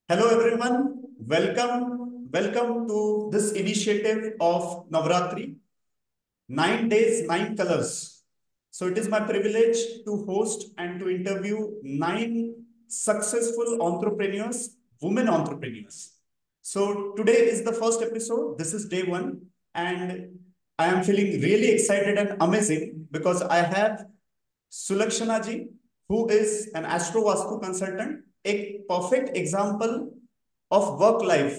Hello everyone, welcome to this initiative of Navratri, 9 days, 9 colors. So it is my privilege to host and to interview 9 successful entrepreneurs, women entrepreneurs. So today is the first episode. This is day one, and I am feeling really excited and amazing because I have Sulakshana ji, who is an Astro Vastu consultant, a perfect example of work life.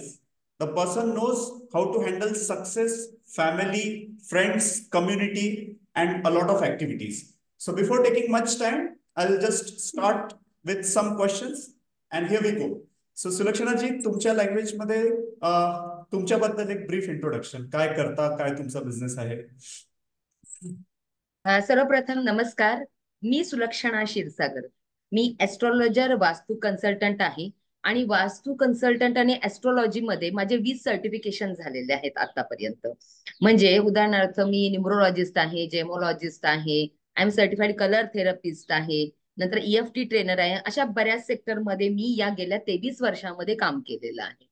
The person knows how to handle success, family, friends, community, and a lot of activities. So before taking much time, I'll just start with some questions, and here we go. So Sulakshana जी, तुमच्या language मध्ये तुमच्याबद्दल एक brief introduction. काय करता, काय तुमचा business आहे? सर्वप्रथम नमस्कार. मी सुलक्षणा क्षीरसागर. मी ऍस्ट्रॉलॉजर, वास्तू कन्सल्टंट आहे आणि वास्तू कन्सल्टंट आणि ऍस्ट्रॉलॉजी मध्ये माझे 20 सर्टिफिकेशन झालेले आहेत आतापर्यंत. म्हणजे उदाहरणार्थ मी न्यूमरोलॉजिस्ट आहे, जेमोलॉजिस्ट आहे, I am certified colour therapist आहे, नंतर EFT ट्रेनर आहे. अशा बऱ्याच सेक्टर मध्ये मी या गेल्या 23 वर्षामध्ये काम केलेलं आहे.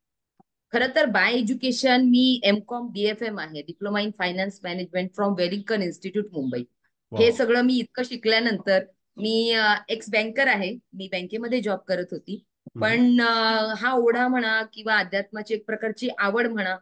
खरं तर बाय एज्युकेशन मी MCOM DFM आहे, diploma in finance management from Wellington institute Mumbai. हे सगळं मी इतकं शिकल्यानंतर मी एक्स बँकर आहे. मी बँकेमध्ये जॉब करत होती. पण हा ओढा म्हणा किंवा अध्यात्माची एक प्रकारची आवड म्हणा,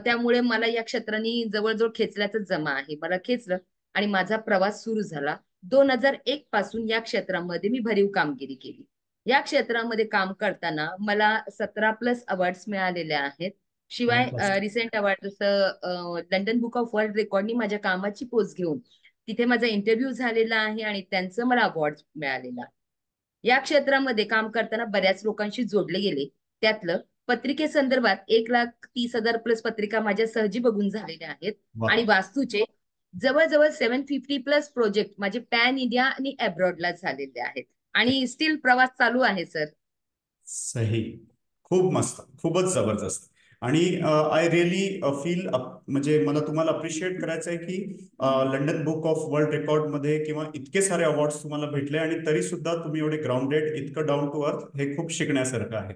त्यामुळे मला या क्षेत्राने जवळजवळ खेचल्याच जमा आहे. मला खेचलं आणि माझा प्रवास सुरू झाला. 2001 पासून या क्षेत्रामध्ये मी भरीव कामगिरी केली. या क्षेत्रामध्ये काम करताना मला 17+ अवॉर्ड्स मिळालेले आहेत. शिवाय रिसेंट अवॉर्ड जसं लंडन बुक ऑफ वर्ल्ड रेकॉर्डनी माझ्या कामाची पोच घेऊन तिथे माझा इंटरव्ह्यू झालेला आहे आणि त्यांचं मला अवॉर्ड मिळालेला आहे. या क्षेत्रामध्ये काम करताना बऱ्याच लोकांशी जोडले गेले. त्यातलं पत्रिकेसंदर्भात 1,30,000+ पत्रिका माझ्या सहजी बघून झालेल्या आहेत. आणि वास्तूचे जवळजवळ 750+ प्रोजेक्ट माझे पॅन इंडिया आणि अब्रॉडला झालेले आहेत. आणि स्टील प्रवास चालू आहे सर. सही. खूप मस्त, खूपच जबरदस्त. आणि आय रिअली फील, म्हणजे मला तुम्हाला अप्रिशिएट करायचं आहे की London book of world record मध्ये किंवा इतके सारे अवॉर्ड्स तुम्हाला भेटले आणि तरी सुद्धा तुम्ही एवढे ग्राउंडेड, इतकं डाऊन टू अर्थ, हे खूप शिकण्यासारखं आहे.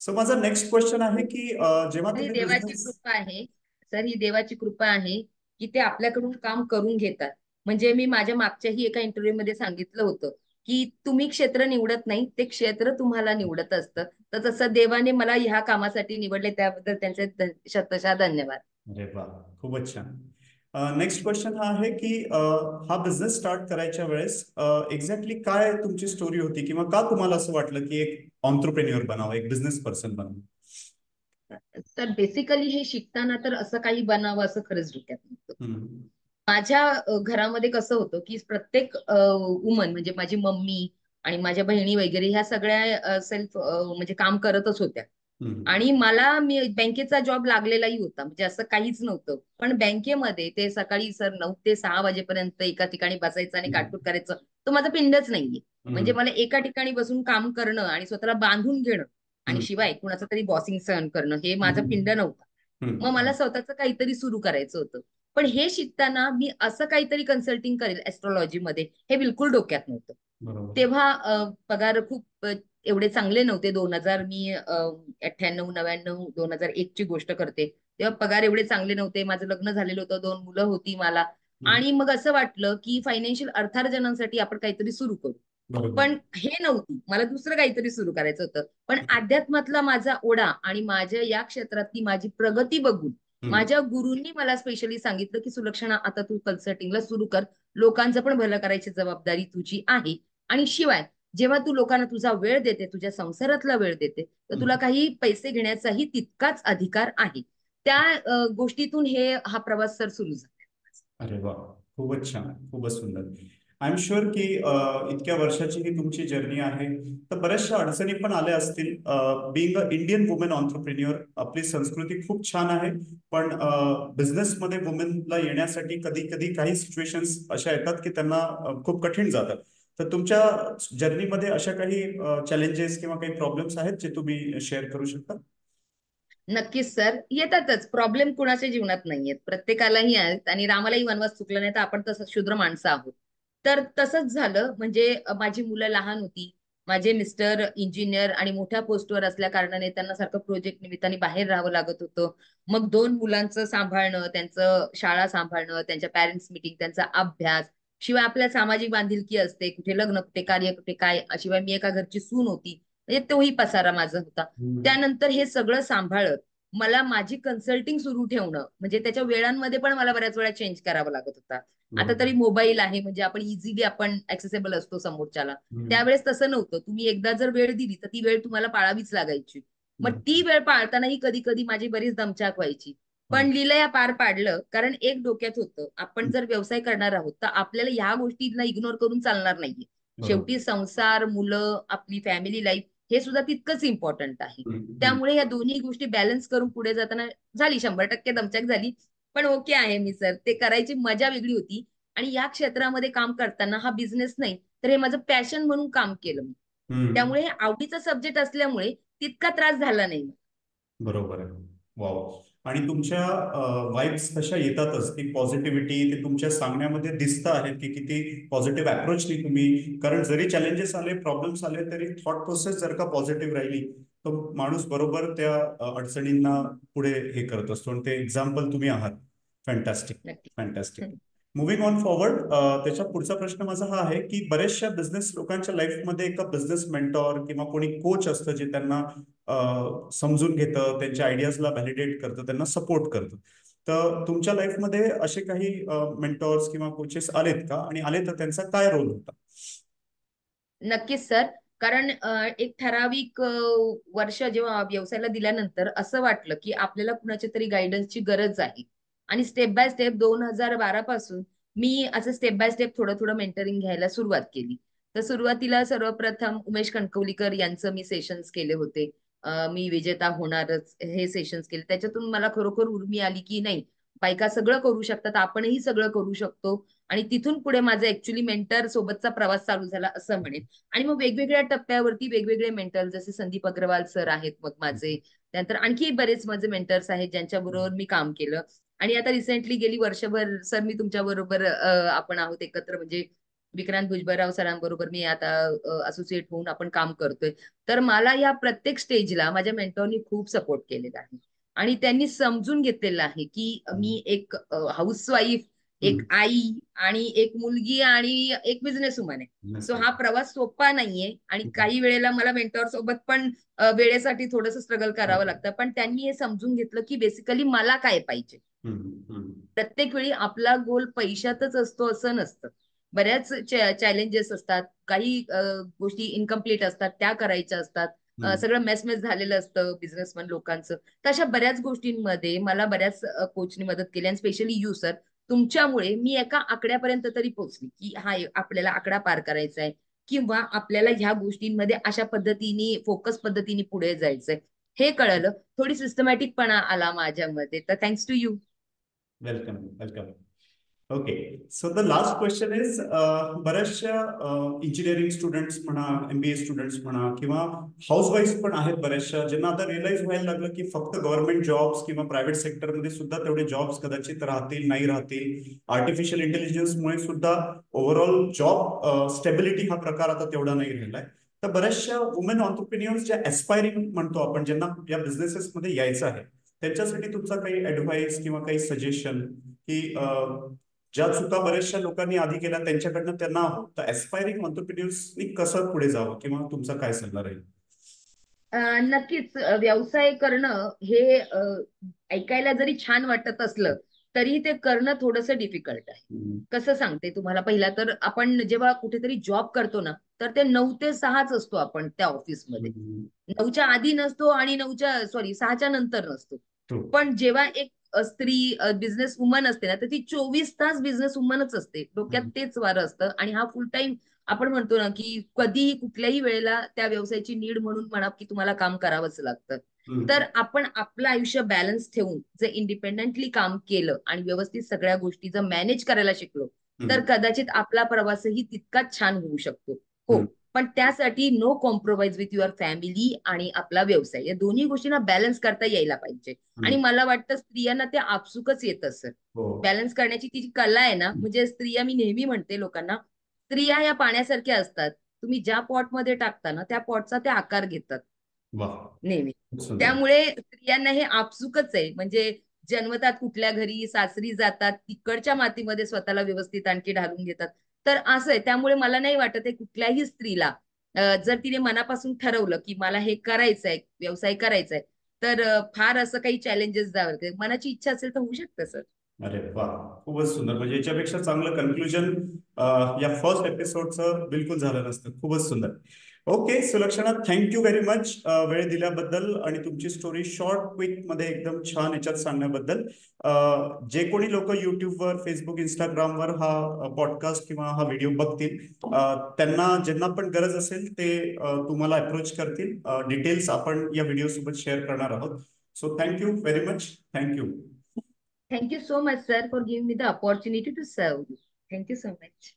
सो माझा नेक्स्ट क्वेश्चन आहे की जेव्हा ही तुम्ही देवाची बिझनेस. कृपा आहे सर. ही देवाची कृपा आहे की ते आपल्याकडून काम करून घेतात. म्हणजे मी माझ्या मागच्याही एका इंटरव्ह्यू मध्ये सांगितलं होतं की तुम्ही क्षेत्र निवडत नाही, ते क्षेत्र तुम्हाला निवडत असतं. तर तसं देवाने मला ह्या कामासाठी निवडले, त्याबद्दल त्यांचे शतशः धन्यवाद. अरे वा, खूपच छान. नेक्स्ट क्वेश्चन हा आहे की हा बिझनेस स्टार्ट करायच्या वेळेस एक्झॅक्टली काय तुमची स्टोरी होती किंवा का तुम्हाला असं वाटलं की एक ऑन्ट्रप्रेन्युअर बनावं, एक बिझनेस पर्सन बनावं? तर बेसिकली हे शिकताना तर असं काही बनावं असं खरंच डोक्यात नव्हतं. हम्म. माझ्या घरामध्ये कसं होतं की प्रत्येक वुमन म्हणजे माझी मम्मी आणि माझ्या बहिणी वगैरे ह्या सगळ्या सेल्फ म्हणजे काम करतच होत्या. आणि मी बँकेचा जॉब लागलेलाही होता, म्हणजे असं काहीच नव्हतं. पण बँकेमध्ये ते सकाळी सर 9 ते 6 वाजेपर्यंत एका ठिकाणी बसायचं आणि काटकूट करायचं, तो माझा पिंडच नाहीये. म्हणजे मला एका ठिकाणी बसून काम करणं आणि स्वतःला बांधून घेणं आणि शिवाय कुणाचं तरी बॉसिंग सहन करणं, हे माझं पिंड नव्हतं. मग मला स्वतःचं काहीतरी सुरू करायचं होतं. पण हे शिकताना मी असं काहीतरी कन्सल्टिंग करेल ऍस्ट्रॉलॉजी मध्ये, हे बिलकुल डोक्यात नव्हतं. तेव्हा पगार खूप एवढे चांगले नव्हते. 2000 मी 98, 99, 2001 ची गोष्ट करते. तेव्हा पगार एवढे चांगले नव्हते. माझं लग्न झालेलं होतं, 2 मुलं होती मला. आणि मग असं वाटलं की फायनान्शियल अर्थार्जनासाठी आपण काहीतरी सुरू करू. पण हे नव्हती, मला दुसरं काहीतरी सुरू करायचं होतं. पण अध्यात्मातला माझा ओढा आणि माझ्या या क्षेत्रातली माझी प्रगती बघून माझ्या गुरूंनी मला स्पेशली सांगितलं की सुलक्षणा, आता तू कन्सल्टिंगला सुरू कर. लोकांचं पण भलं करायची जबाबदारी तुझी आहे. आणि शिवाय जेव्हा तू लोकांना तुझा वेळ देते, तुझ्या संसारातला वेळ देते, तर तुला काही पैसे घेण्याचाही तितकाच अधिकार आहे. त्या गोष्टीतून हा प्रवास सर सुरू झाला. अरे वा, खूपच छान, खूपच सुंदर. आय एम शुअर की इतक्या वर्षाची ही तुमची जर्नी आहे, तर बऱ्याचशा अडचणी पण आल्या असतील. Being a Indian women entrepreneur, आपली संस्कृती खूप छान आहे, पण बिझनेसमध्ये वुमेनला येण्यासाठी कधी कधी काही सिच्युएशन्स अशा येतात की त्यांना खूप कठीण जातात. तर तुमच्या जर्नीमध्ये अशा काही चॅलेंजेस किंवा काही प्रॉब्लेम्स आहेत जे तुम्ही शेअर करू शकता? नक्कीच सर, येतातच प्रॉब्लेम. कुणाच्या जीवनात नाहीयेत, प्रत्येकालाही आहेत. आणि रामालाही वनवास चुकला नाही, तर आपण तसं शूद्र माणसं आहोत. तर तसंच झालं. म्हणजे माझी मुलं लहान होती. माझे मिस्टर इंजिनियर आणि मोठ्या पोस्टवर असल्या कारणाने त्यांना सारखं प्रोजेक्ट निमित्ताने बाहेर राहावं लागत होतं. मग 2 मुलांचं सांभाळणं, त्यांचं शाळा सांभाळणं, त्यांच्या पॅरेंट्स मीटिंग, त्यांचा अभ्यास, शिवाय आपल्या सामाजिक बांधिलकी असते, कुठे लग्न, कुठे कार्य, कुठे काय, शिवाय मी एका घरची सून होती, म्हणजे तोही पसारा माझा होता. त्यानंतर हे सगळं सांभाळत मला माझी कन्सल्टिंग सुरू ठेवणं, म्हणजे त्याच्या वेळांमध्ये पण मला बऱ्याच वेळा चेंज करावा लागत होता. आता तरी मोबाईल आहे, म्हणजे आपण ऍक्सेसेबल असतो समोरच्याला. त्यावेळेस तसं नव्हतं. तुम्ही एकदा जर वेळ दिली तर ती वेळ तुम्हाला पाळावीच लागायची. मग ती वेळ पाळतानाही कधी कधी माझी बरीच दमछाक व्हायची. पण लिलया पार पाडलं, कारण एक डोक्यात होतं, आपण जर व्यवसाय करणार आहोत तर आपल्याला ह्या गोष्टींना इग्नोर करून चालणार नाहीये. शेवटी संसार, मुलं, आपली फॅमिली लाईफ हे सुद्धा तितकंच इम्पॉर्टंट आहे. त्यामुळे या दोन्ही गोष्टी बॅलन्स करून पुढे जाताना झाली 100% दमछाक झाली. पण ओके आहे मी सर, ते करायची मजा वेगळी होती. आणि या क्षेत्रामध्ये काम करताना हा बिझनेस नाही तर हे माझं पॅशन म्हणून काम केलं मी. त्यामुळे हे आवडीचा सब्जेक्ट असल्यामुळे तितका त्रास झाला नाही. बरोबर आहे. वाव. आणि तुमच्या वाईब्स कशा येतातच, ती पॉझिटिव्हिटी ते तुमच्या सांगण्यामध्ये दिसतं आहे की किती पॉझिटिव्ह अप्रोचनी तुम्ही, कारण जरी चॅलेंजेस आले, प्रॉब्लेम्स आले, तरी थॉट प्रोसेस जर का पॉझिटिव्ह राहिली तर माणूस बरोबर त्या अडचणींना पुढे हे करत असतो. आणि ते एक्झाम्पल तुम्ही आहात. फॅन्टॅस्टिक. नक्की. फॅन्टॅस्टिक. मुव्हिंग ऑन फॉरवर्ड, त्याच्या पुढचा प्रश्न माझा हा आहे की बऱ्याचशा बिझनेस लोकांच्या लाईफमध्ये एका बिझनेस मेंटॉर किंवा कोणी कोच असतं जे त्यांना समजून घेतं, त्यांच्या आयडियाजला व्हॅलिडेट करतं, त्यांना सपोर्ट करतं. तर तुमच्या लाईफमध्ये असे काही मेंटॉर्स किंवा कोचेस आलेत का, आणि आले तर त्यांचा काय रोल होता? नक्कीच सर. कारण एक ठराविक वर्ष जेव्हा व्यवसायाला दिल्यानंतर असं वाटलं की आपल्याला कुणाच्या तरी गायडन्सची गरज आहे. आणि स्टेप बाय स्टेप 2012 पासून मी असं स्टेप बाय स्टेप थोडं थोडं मेंटरिंग घ्यायला सुरुवात केली. तर सुरुवातीला सर्वप्रथम उमेश कणकवलीकर यांचं मी सेशन्स केले होते. मी विजेता होणारच हे सेशन्स केले. त्याच्यातून मला खरोखर उर्मी आली की नाही, बायका सगळं करू शकतात, आपणही सगळं करू शकतो. आणि तिथून पुढे माझा ऍक्च्युली मेंटर सोबतचा प्रवास चालू झाला असं म्हणेन. आणि मग वेगवेगळ्या टप्प्यावरती वेगवेगळे मेंटर, जसे संदीप अग्रवाल सर आहेत मग माझे, त्यानंतर आणखी बरेच माझे मेंटर्स आहेत ज्यांच्या बरोबर मी काम केलं. आणि आता रिसेंटली गेली वर्षभर सर मी तुमच्या बरोबर आपण आहोत एकत्र, म्हणजे विक्रांत भुजबळराव सरांबरोबर मी आता असोसिएट होऊन आपण काम करतोय. तर मला या प्रत्येक स्टेजला माझ्या मेंटॉरनी खूप सपोर्ट केलेला आहे. आणि त्यांनी समजून घेतलेलं आहे की मी एक हाऊसवाईफ, एक आई आणि एक मुलगी आणि एक बिझनेस वुमन आहे. सो हा प्रवास सोपा नाहीये आणि काही वेळेला मला मेंटॉर सोबत पण वेळेसाठी थोडंसं स्ट्रगल करावं लागतं. पण त्यांनी हे समजून घेतलं की बेसिकली मला काय पाहिजे. प्रत्येक वेळी आपला गोल पैशातच असतो असं नसतं. बऱ्याच चॅलेंजेस असतात, काही गोष्टी इनकम्प्लीट असतात, त्या करायच्या असतात. सगळं मेस झालेलं असतं बिझनेसमॅन लोकांचं. तर अशा बऱ्याच गोष्टींमध्ये मला बऱ्याच कोचनी मदत केली. आणि स्पेशली यू सर, तुमच्यामुळे मी एका आकड्यापर्यंत तरी पोहोचली की हा आपल्याला आकडा पार करायचा आहे, किंवा आपल्याला ह्या गोष्टींमध्ये अशा पद्धतीने फोकस पद्धतीने पुढे जायचंय हे कळलं. थोडी सिस्टमॅटिकपणा आला माझ्यामध्ये. तर thanks to you. Welcome. Welcome. Okay. So the last question is, बऱ्याचशा इंजिनिअरिंग स्टुडंट्स म्हणा, MBA स्टुडंट्स म्हणा, किंवा हाऊसवाईफ पण आहेत बऱ्याचशा, ज्यांना आता रिअलाइज व्हायला लागलं की फक्त गव्हर्नमेंट जॉब्स किंवा प्रायव्हेट सेक्टरमध्ये सुद्धा तेवढे जॉब्स कदाचित राहतील, नाही राहतील. आर्टिफिशियल इंटेलिजन्समुळे सुद्धा ओव्हरऑल जॉब स्टेबिलिटी हा प्रकार आता तेवढा नाही राहिलाय. तर बऱ्याचशा वुमेन ऑन्टरप्रिन्युअर्स ज्या एस्पायरिंग म्हणतो आपण, ज्यांना या बिझनेसेसमध्ये यायचं आहे, त्यांच्यासाठी तुमचा काही ऍडव्हाइस किंवा काही सजेशन की ज्या चुका बऱ्याचशा लोकांनी आधी केल्या त्यांच्याकडनं त्यांना तर एस्पायरिंग ऑन्टरप्रिन्युअर्सनी कसं पुढे जावं, किंवा तुमचा काय सल्ला राहील? नक्कीच व्यवसाय करणं हे ऐकायला जरी छान वाटत असलं तरी ते करणं थोडंसं डिफिकल्ट आहे. कसं सांगते तुम्हाला. पहिला तर आपण जेव्हा कुठेतरी जॉब करतो ना, तर ते 9 ते 6च असतो आपण त्या ऑफिसमध्ये. 9च्या आधी नसतो आणि 6च्या नंतर नसतो. पण जेव्हा एक स्त्री बिझनेस वुमन असते ना, तर ती 24 तास बिझनेस वुमनच असते. डोक्यात तेच वारं असतं. आणि हा फुल टाइम आपण म्हणतो ना की कधीही कुठल्याही वेळेला त्या व्यवसायाची नीड म्हणून म्हणा की तुम्हाला काम करावंच लागतं. तर आपण आपलं आयुष्य बॅलन्स ठेवून जर इंडिपेंडेंटली काम केलं आणि व्यवस्थित सगळ्या गोष्टी जर मॅनेज करायला शिकलो, तर कदाचित आपला प्रवासही तितकाच छान होऊ शकतो. हो, पण त्यासाठी no compromise with your family आणि आपला व्यवसाय, या दोन्ही गोष्टींना बॅलन्स करता यायला पाहिजे. आणि मला वाटतं स्त्रियांना ते आपसुकच येत असं बॅलन्स करण्याची ती जी कला आहे ना. म्हणजे स्त्रिया, मी नेहमी म्हणते लोकांना, स्त्रिया या पाण्यासारख्या असतात तुम्ही ज्या पॉटमध्ये टाकता ना त्या पॉटचा ते आकार घेतात वा, नेहमी. खूप सुंदर. त्यामुळे स्त्रियांना हे आपसुकच आहे. म्हणजे जन्मतात कुठल्या घरी, सासरी जातात, तिकडच्या मातीमध्ये स्वतःला व्यवस्थित आणखी ढालून घेतात. तर असं आहे. त्यामुळे मला नाही वाटत आहे कुठल्याही स्त्रीला जर तिने मनापासून ठरवलं की मला हे करायचंय, व्यवसाय करायचाय, तर फार असं काही चॅलेंजेस जावं, मनाची इच्छा असेल तर होऊ शकतं सर. अरे वा, खूपच सुंदर. म्हणजे याच्यापेक्षा चांगलं कन्क्लुजन या फर्स्ट एपिसोडचं बिलकुल झालं नसतं. खूपच सुंदर. Okay Sulakshana, thank you very much वेळ दिल्याबद्दल आणि तुमची स्टोरी शॉर्ट क्विक मध्ये एकदम छान याच्यात सांगण्याबद्दल. जे कोणी लोक युट्यूबवर, फेसबुक, इंस्टाग्रामवर हा पॉडकास्ट किंवा हा व्हिडिओ बघतील, त्यांना ज्यांना पण गरज असेल ते तुम्हाला अप्रोच करतील. डिटेल्स आपण या व्हिडिओ सोबत शेअर करणार आहोत. So thank you very much. Thank you. Thank you so much, sir, for giving me the opportunity to serve you. Thank you so much.